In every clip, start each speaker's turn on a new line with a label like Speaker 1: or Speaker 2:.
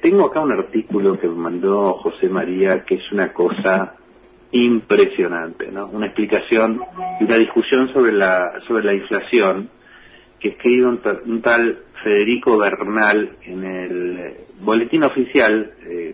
Speaker 1: tengo acá un artículo que me mandó José María, que es una cosa impresionante, ¿no? Una explicación y una discusión sobre la inflación que escribe un tal Federico Bernal en el boletín oficial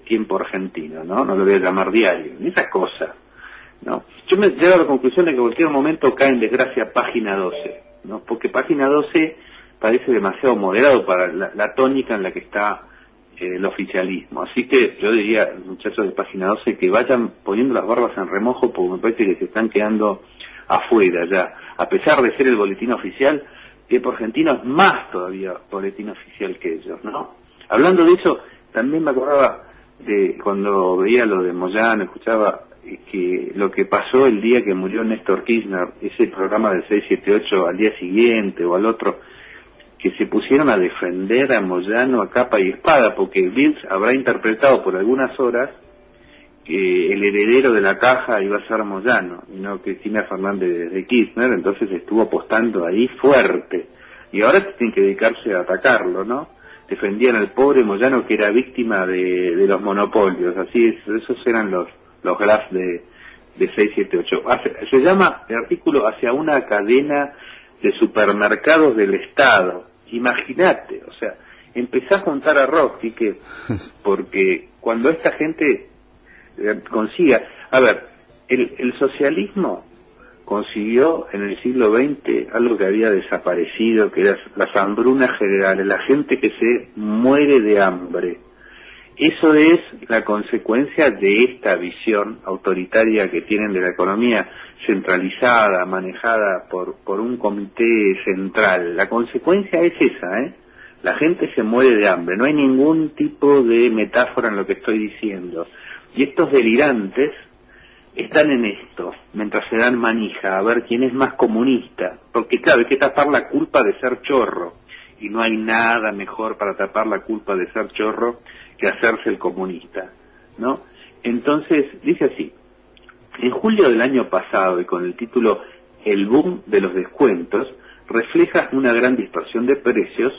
Speaker 1: Tiempo Argentino, ¿no? No lo voy a llamar diario, ni esa cosa, ¿no? Yo me llego a la conclusión de que en cualquier momento cae en desgracia página 12, ¿no? Porque página 12 parece demasiado moderado para la tónica en la que está el oficialismo. Así que yo diría, muchachos de página 12, que vayan poniendo las barbas en remojo, porque me parece que se están quedando afuera ya. A pesar de ser el boletín oficial, Tiempo Argentino es más todavía boletín oficial que ellos, ¿no? Hablando de eso, también me acordaba de cuando veía lo de Moyano, escuchaba que lo que pasó el día que murió Néstor Kirchner, ese programa del 678 al día siguiente o al otro, que se pusieron a defender a Moyano a capa y espada, porque Bills habrá interpretado por algunas horas que el heredero de la caja iba a ser Moyano, y no Cristina Fernández de Kirchner, entonces estuvo apostando ahí fuerte, y ahora tienen que dedicarse a atacarlo, ¿no? Defendían al pobre Moyano que era víctima de los monopolios, así es, esos eran los graphs de 678. Se llama el artículo Hacia una cadena de supermercados del Estado. Imagínate, o sea, empezá a juntar a Rocky, que porque cuando esta gente consiga, a ver, el socialismo consiguió en el siglo XX algo que había desaparecido, que era las hambrunas generales, la gente que se muere de hambre. Eso es la consecuencia de esta visión autoritaria que tienen de la economía centralizada, manejada por un comité central. La consecuencia es esa, ¿eh? La gente se muere de hambre, no hay ningún tipo de metáfora en lo que estoy diciendo. Y estos delirantes están en esto, mientras se dan manija, a ver quién es más comunista, porque claro, hay que tapar la culpa de ser chorro, y no hay nada mejor para tapar la culpa de ser chorro que hacerse el comunista, ¿no? Entonces, dice así: en julio del año pasado, y con el título El boom de los descuentos, refleja una gran dispersión de precios,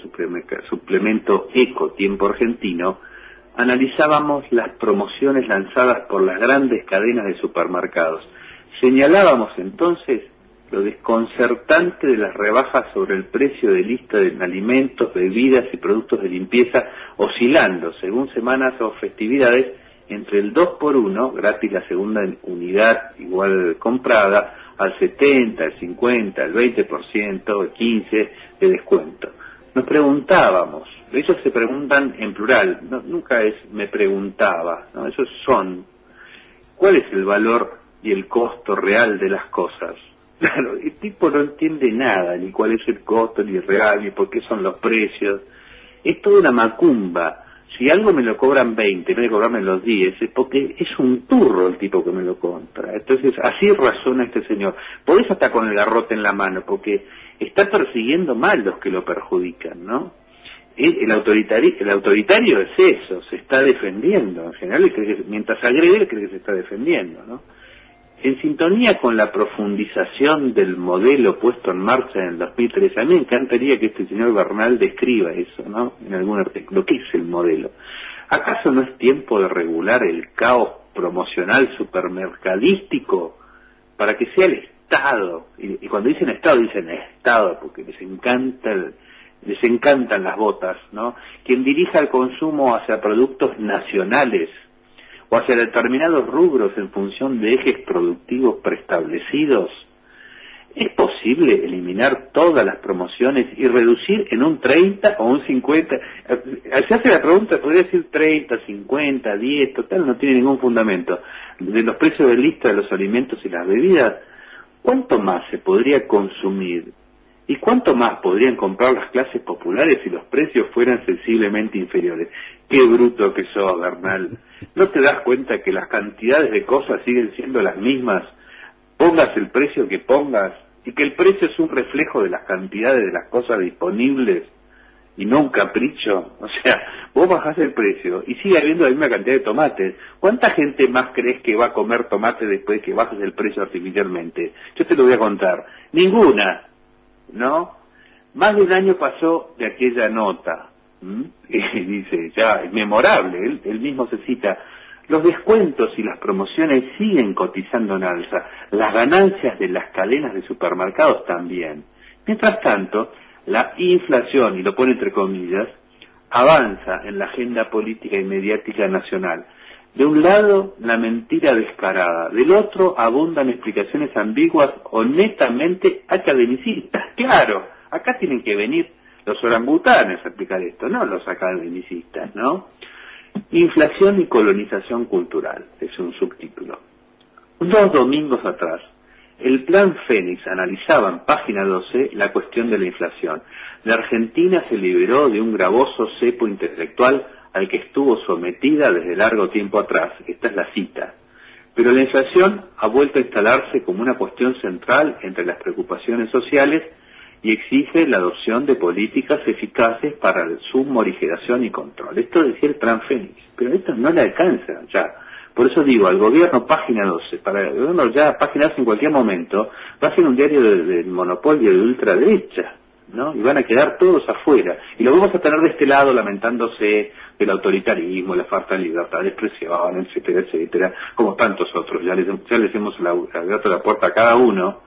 Speaker 1: suplemento Eco Tiempo Argentino, analizábamos las promociones lanzadas por las grandes cadenas de supermercados. Señalábamos entonces lo desconcertante de las rebajas sobre el precio de lista de alimentos, bebidas y productos de limpieza, oscilando, según semanas o festividades, entre el 2x1, gratis la segunda unidad igual comprada, al 70, el 50, el 20%, el 15% de descuento. Nos preguntábamos, ellos se preguntan en plural, no, nunca es me preguntaba, ¿no? Esos son, ¿cuál es el valor y el costo real de las cosas? Claro, el tipo no entiende nada, ni cuál es el costo, ni el real, ni por qué son los precios. Es toda una macumba. Si algo me lo cobran 20, en vez de cobrarme los 10, es porque es un turro el tipo que me lo compra. Entonces, así razona este señor. Por eso está con el garrote en la mano, porque está persiguiendo mal los que lo perjudican, ¿no? El autoritario es eso, se está defendiendo. En general, mientras agrede, él cree que se está defendiendo, ¿no? En sintonía con la profundización del modelo puesto en marcha en el 2003, a mí me encantaría que este señor Bernal describa eso, ¿no? En algún artículo. ¿Qué es el modelo? ¿Acaso no es tiempo de regular el caos promocional supermercadístico para que sea el Estado? Y cuando dicen Estado, dicen Estado, porque les encantan las botas, ¿no? Quien dirija el consumo hacia productos nacionales o hacia determinados rubros en función de ejes productivos preestablecidos. ¿Es posible eliminar todas las promociones y reducir en un 30 o un 50? Se hace la pregunta, podría decir 30, 50, 10, total, no tiene ningún fundamento. De los precios de lista de los alimentos y las bebidas, ¿cuánto más se podría consumir? ¿Y cuánto más podrían comprar las clases populares si los precios fueran sensiblemente inferiores? ¡Qué bruto que sos, Bernal! ¿No te das cuenta que las cantidades de cosas siguen siendo las mismas? Pongas el precio que pongas, y que el precio es un reflejo de las cantidades de las cosas disponibles y no un capricho. O sea, vos bajás el precio y sigue habiendo la misma cantidad de tomates. ¿Cuánta gente más crees que va a comer tomate después que bajes el precio artificialmente? Yo te lo voy a contar. Ninguna, ¿no? Más de un año pasó de aquella nota, Y dice, ya, es memorable, él mismo se cita, los descuentos y las promociones siguen cotizando en alza, las ganancias de las cadenas de supermercados también. Mientras tanto, la inflación, y lo pone entre comillas, avanza en la agenda política y mediática nacional. De un lado, la mentira descarada, del otro, abundan explicaciones ambiguas o netamente academicistas. Claro, acá tienen que venir los orangutanes a explicar esto, no los academicistas, ¿no? Inflación y colonización cultural, es un subtítulo. 2 domingos atrás, el Plan Fénix analizaba en página 12 la cuestión de la inflación. La Argentina se liberó de un gravoso cepo intelectual al que estuvo sometida desde largo tiempo atrás. Esta es la cita. Pero la inflación ha vuelto a instalarse como una cuestión central entre las preocupaciones sociales y exige la adopción de políticas eficaces para su morigeración y control. Esto decía el Plan Fénix, pero esto no le alcanza ya. Por eso digo, al gobierno, página 12, para el gobierno ya página 12 en cualquier momento, va a ser un diario del monopolio de ultraderecha, ¿no? Y van a quedar todos afuera. Y lo vamos a tener de este lado lamentándose del autoritarismo, la falta de libertad de expresión, etcétera, etcétera, como tantos otros. Ya les hemos abierto la puerta a cada uno.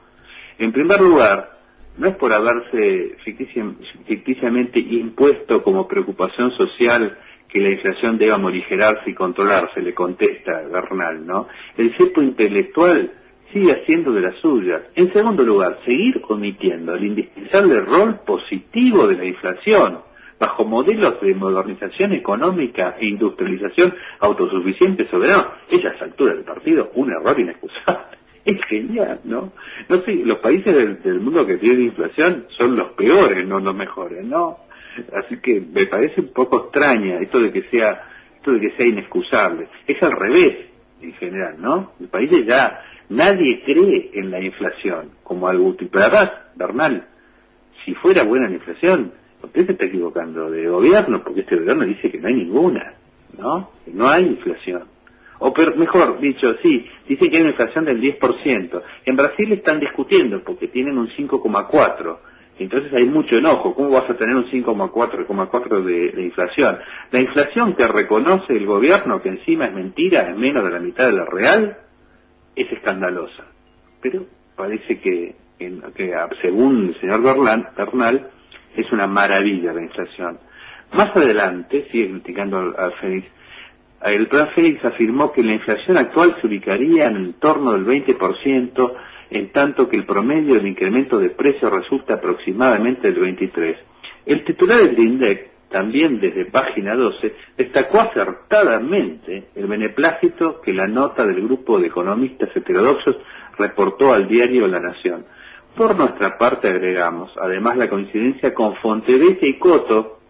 Speaker 1: En primer lugar, no es por haberse ficticiamente impuesto como preocupación social que la inflación deba morigerarse y controlarse, le contesta Bernal, ¿no? El cepo intelectual sigue haciendo de las suyas. En segundo lugar, seguir omitiendo el indispensable rol positivo de la inflación, bajo modelos de modernización económica e industrialización autosuficiente soberano. Es a esa altura del partido un error inexcusable. Es genial, ¿no? No sé, los países del mundo que tienen inflación son los peores, no los mejores, ¿no? Así que me parece un poco extraña esto de que sea inexcusable. Es al revés, en general, ¿no? En países ya nadie cree en la inflación como algo útil. Pero además, Bernal, si fuera buena la inflación, usted se está equivocando de gobierno, porque este gobierno dice que no hay ninguna, ¿no? Que no hay inflación. O mejor dicho, sí, dice que hay una inflación del 10%. En Brasil están discutiendo porque tienen un 5,4%. Entonces hay mucho enojo. ¿Cómo vas a tener un 5,4 de inflación? La inflación que reconoce el gobierno, que encima es mentira, es menos de la mitad de la real, es escandalosa. Pero parece que según el señor Bernal, es una maravilla la inflación. Más adelante, sigue criticando al Fénix, el Plan Fénix afirmó que la inflación actual se ubicaría en torno del 20%, en tanto que el promedio del incremento de precios resulta aproximadamente del 23%. El titular del INDEC, también desde página 12, destacó acertadamente el beneplácito que la nota del grupo de economistas heterodoxos reportó al diario La Nación. Por nuestra parte agregamos, además, la coincidencia con Fontevecchia y Coto,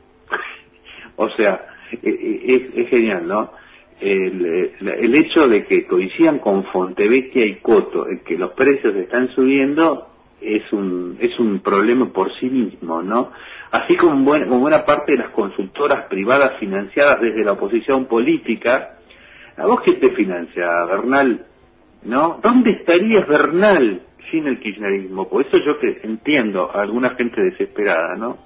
Speaker 1: o sea, es genial, ¿no? El hecho de que coincidan con Fontevecchia y Coto, en que los precios están subiendo, es un problema por sí mismo, ¿no? Así como buena parte de las consultoras privadas financiadas desde la oposición política. ¿A vos qué te financia, Bernal? ¿No? ¿Dónde estarías, Bernal, sin el kirchnerismo? Por eso yo que entiendo a alguna gente desesperada, ¿no?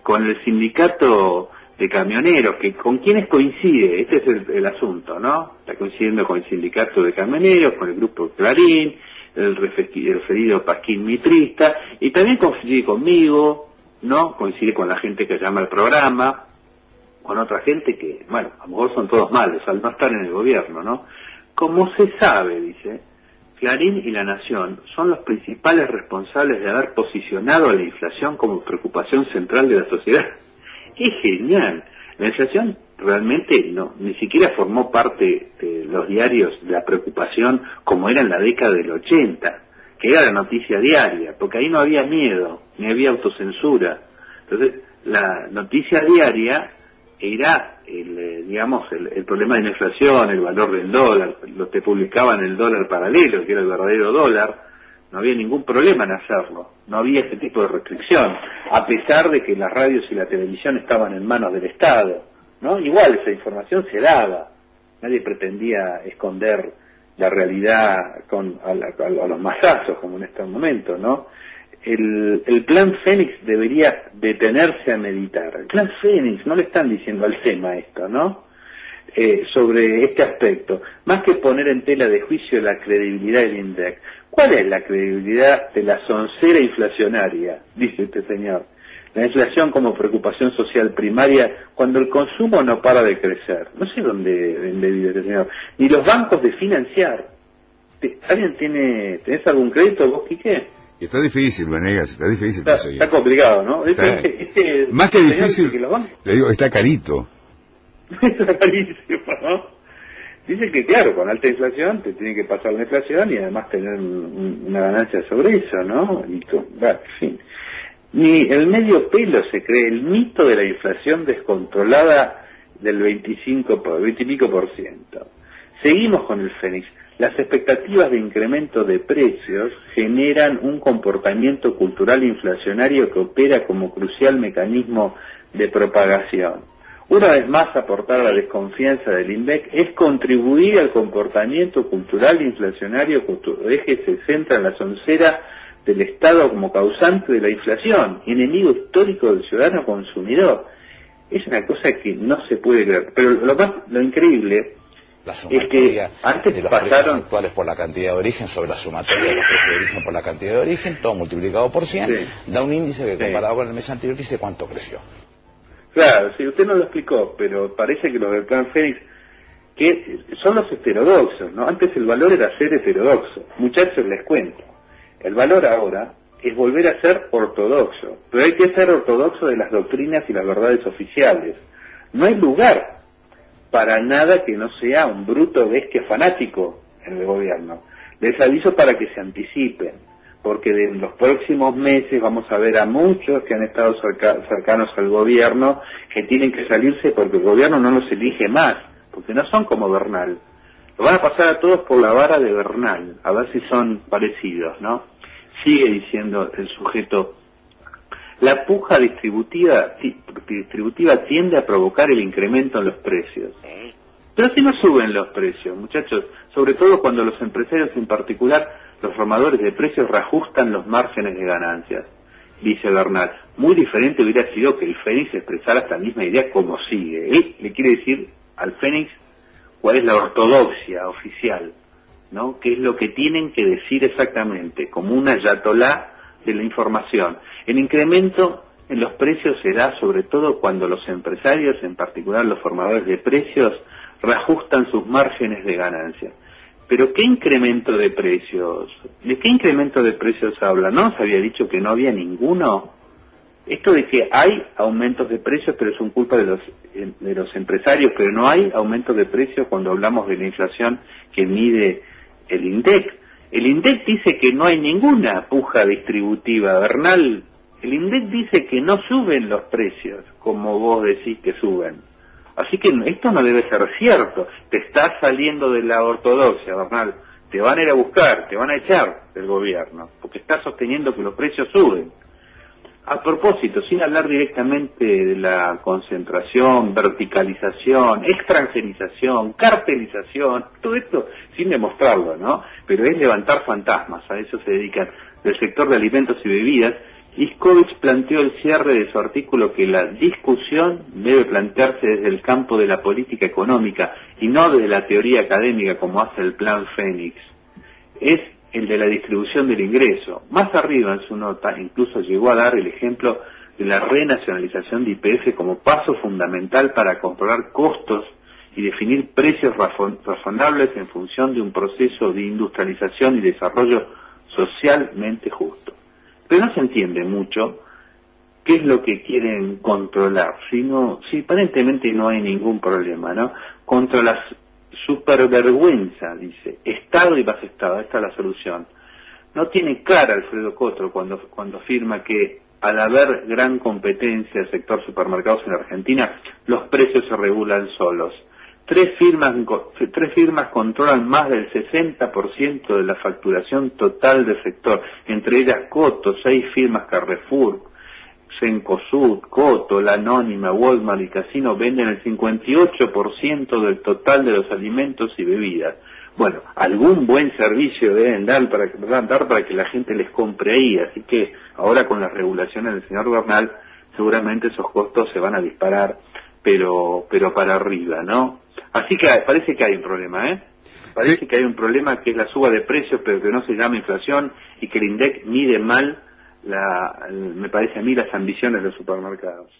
Speaker 1: Con el sindicato de camioneros, que con quienes coincide, este es el asunto, ¿no? Está coincidiendo con el sindicato de camioneros, con el grupo Clarín, el referido Pasquín Mitrista, y también coincide conmigo, ¿no? Coincide con la gente que llama al programa, con otra gente que, bueno, a lo mejor son todos malos al no estar en el gobierno, ¿no? Como se sabe, dice, Clarín y La Nación son los principales responsables de haber posicionado a la inflación como preocupación central de la sociedad. Es genial. La inflación realmente ni siquiera formó parte de los diarios de la preocupación como era en la década del 80, que era la noticia diaria, porque ahí no había miedo, ni había autocensura. Entonces, la noticia diaria era el problema de la inflación, el valor del dólar, los que publicaban el dólar paralelo, que era el verdadero dólar. No había ningún problema en hacerlo, no había ese tipo de restricción, a pesar de que las radios y la televisión estaban en manos del Estado, ¿no? Igual esa información se daba, nadie pretendía esconder la realidad a los mazazos, como en este momento, ¿no? el plan Fénix debería detenerse a meditar. El plan Fénix, no le están diciendo al SEMA esto, ¿no? Sobre este aspecto, más que poner en tela de juicio la credibilidad del INDEC. ¿Cuál es la credibilidad de la soncera inflacionaria? Dice este señor. La inflación como preocupación social primaria cuando el consumo no para de crecer. No sé dónde vive este señor. Ni los bancos de financiar. ¿Alguien tenés algún crédito vos, Quique?
Speaker 2: Está difícil, Venegas, está difícil.
Speaker 1: Está complicado, ¿no?
Speaker 2: Más que difícil, le digo, está carito.
Speaker 1: Está carísimo, ¿no? Dice que, claro, con alta inflación te tiene que pasar la inflación y además tener una ganancia sobre eso, ¿no? Y en fin. Ni el medio pelo se cree el mito de la inflación descontrolada del 20 y pico %. Seguimos con el Fénix. Las expectativas de incremento de precios generan un comportamiento cultural inflacionario que opera como crucial mecanismo de propagación. Una vez más, aportar a la desconfianza del INDEC es contribuir al comportamiento cultural inflacionario cuyo eje se centra en la soncera del Estado como causante de la inflación, enemigo histórico del ciudadano consumidor. Es una cosa que no se puede creer. Pero lo increíble es que antes
Speaker 3: de los
Speaker 1: pasaron
Speaker 3: precios actuales por la cantidad de origen sobre la sumatoria de los precios de origen por la cantidad de origen, todo multiplicado por 100, da un índice que comparado con el mes anterior dice cuánto creció.
Speaker 1: Claro, sí, usted no lo explicó, pero parece que los del plan Fénix, que son los heterodoxos, ¿no? Antes el valor era ser heterodoxo. Muchachos, les cuento. El valor ahora es volver a ser ortodoxo, pero hay que ser ortodoxo de las doctrinas y las verdades oficiales. No hay lugar para nada que no sea un bruto bestia fanático en el gobierno. Les aviso para que se anticipen, porque en los próximos meses vamos a ver a muchos que han estado cercanos al gobierno que tienen que salirse porque el gobierno no los elige más, porque no son como Bernal. Lo van a pasar a todos por la vara de Bernal, a ver si son parecidos, ¿no? Sigue diciendo el sujeto, la puja distributiva tiende a provocar el incremento en los precios. Pero si no suben los precios, muchachos, sobre todo cuando los empresarios, en particular los formadores de precios, reajustan los márgenes de ganancias. Dice Bernal, muy diferente hubiera sido que el Fénix expresara esta misma idea como sigue. Él le quiere decir al Fénix cuál es la ortodoxia oficial, ¿no? ¿Qué es lo que tienen que decir exactamente? Como una ayatolá de la información. El incremento en los precios se da sobre todo cuando los empresarios, en particular los formadores de precios, reajustan sus márgenes de ganancia. Pero ¿qué incremento de precios? ¿De qué incremento de precios habla? ¿No se había dicho que no había ninguno? Esto de que hay aumentos de precios, pero es un culpa de los empresarios, pero no hay aumentos de precios cuando hablamos de la inflación que mide el INDEC. El INDEC dice que no hay ninguna puja distributiva, Bernal. El INDEC dice que no suben los precios, como vos decís que suben. Así que esto no debe ser cierto. Te estás saliendo de la ortodoxia, Bernal. Te van a ir a buscar, te van a echar del gobierno, porque estás sosteniendo que los precios suben. A propósito, sin hablar directamente de la concentración, verticalización, extranjerización, cartelización, todo esto sin demostrarlo, ¿no? Pero es levantar fantasmas, a eso se dedican del sector de alimentos y bebidas. Iskovich planteó el cierre de su artículo que la discusión debe plantearse desde el campo de la política económica y no desde la teoría académica como hace el plan Fénix. Es el de la distribución del ingreso. Más arriba en su nota incluso llegó a dar el ejemplo de la renacionalización de YPF como paso fundamental para controlar costos y definir precios razonables en función de un proceso de industrialización y desarrollo socialmente justo. Pero no se entiende mucho qué es lo que quieren controlar, si aparentemente no hay ningún problema, ¿no? Contra la supervergüenza, dice, Estado y más Estado, esta es la solución. No tiene cara Alfredo Cotro cuando afirma que al haber gran competencia del sector supermercados en Argentina, los precios se regulan solos. Tres firmas controlan más del 60% de la facturación total del sector, entre ellas Coto, 6 firmas Carrefour, Cencosud, Coto, La Anónima, Walmart y Casino venden el 58% del total de los alimentos y bebidas. bueno, algún buen servicio deben dar para que la gente les compre ahí, así que ahora con las regulaciones del señor Bernal, seguramente esos costos se van a disparar, pero para arriba, ¿no? Así que parece que hay un problema, Parece que hay un problema que es la suba de precios, pero que no se llama inflación y que el INDEC mide mal, me parece a mí, las ambiciones de los supermercados.